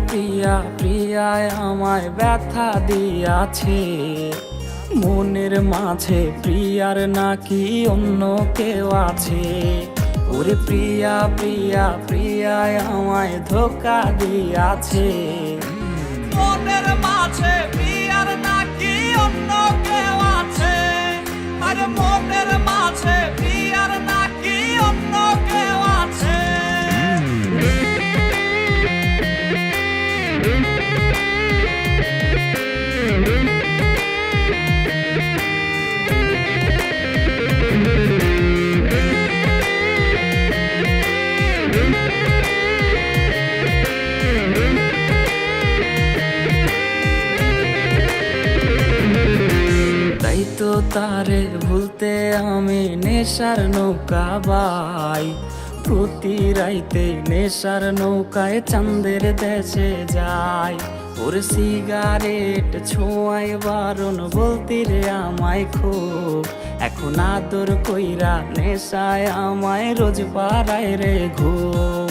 প্রিয়া প্রিয়ায় আমায় ব্যথা দিয়াছে, মনের মাঝে প্রিয়ার নাকি অন্য কেউ আছে। ওরে প্রিয়া প্রিয়া প্রিয়ায় আমায় ধোঁকা দিয়াছে, মনের মাঝে প্রিয়ার নাকি অন্য কেউ আছে। আরে মনের মাঝে প্রিয়ার নাকি অন্য কেউ আছে। তাই তো তারে ভুলতে আমি নেশার নৌকা বাই, প্রতি রাইতে নেশার নৌকায় চাঁদের দেশে যাই। ওর সিগারেট ছোঁয়ায় বারণ বলতি রে আমায় খুব, এখন আদর কইরা নেশায় আমায় রোজ পাড়ায় রে ঘুম।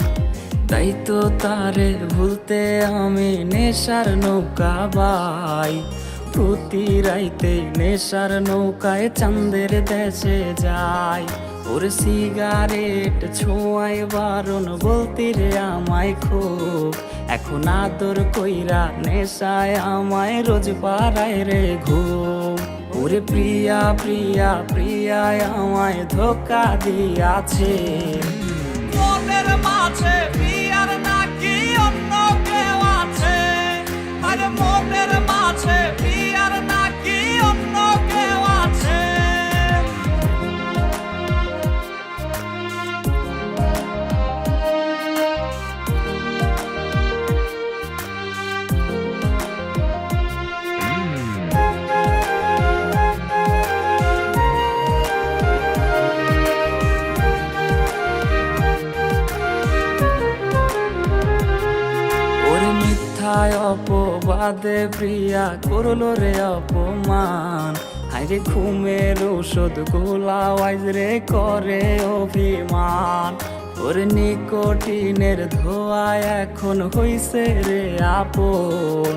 তাই তো তারে ভুলতে আমি নেশার নৌকা বাই, প্রতি রাইতে নেশার নৌকায় চাঁদের দেশে যাই। ওর সিগারেট ছোঁয়ায় বারণ বলতি রে আমায় খুব, এখন আদর কইরা নেশায় আমায় রোজ পাড়ায় রে ঘুম। ওরে প্রিয়া প্রিয়া প্রিয়ায় আমায় ধোঁকা দিয়াছে, মনের মাঝে প্রিয়ার নাকি অন্য কেউ আছে। আরে মনের মাঝে প্রিয়ার নাকি অন্য কেউ আছে। ওরে মিথ্যায় অপবাদে প্রিয়া করলো রে অপমান, হাইরে ঘুমের ওষুধ গোলা ওয়াইজ রে করে অভিমান। ওরে নিকোটিনের ধোঁয়ায় এখন হইছে রে আপন,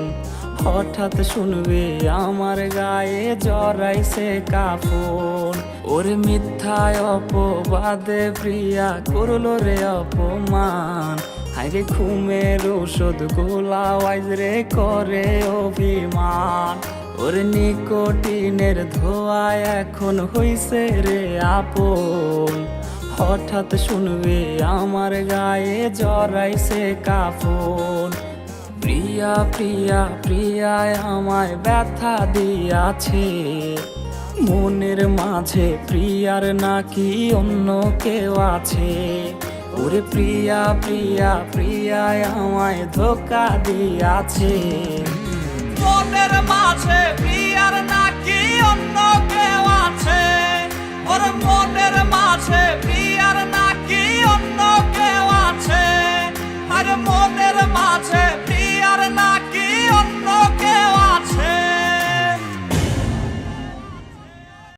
হঠাৎ শুনবে আমার গায়ে জড়াইছে কাফন। ওরে মিথ্যায় অপবাদে প্রিয়া করলো রে অপমান, হাইরে ঘুমের ওষুধ গোলা ওয়াইজ রে করে অভিমান। ওরে নিকোটিনের ধোঁয়ায় এখন হইছে রে আপন, হঠাৎ শুনবে আমার গায়ে জড়াইছে কাফন। প্রিয়া প্রিয়া প্রিয়ায় আমায় ব্যথা দিয়াছে, মনের মাঝে প্রিয়ার নাকি অন্য কেউ আছে। ওরে প্রিয়া প্রিয়া প্রিয়ায় আমায় ধোঁকা দিয়াছে, মনের মাঝে প্রিয়ার নাকি অন্য কেউ আছে। ওর মনের মাঝে প্রিয়ার নাকি অন্য কেউ আছে। আরে মনের মাঝে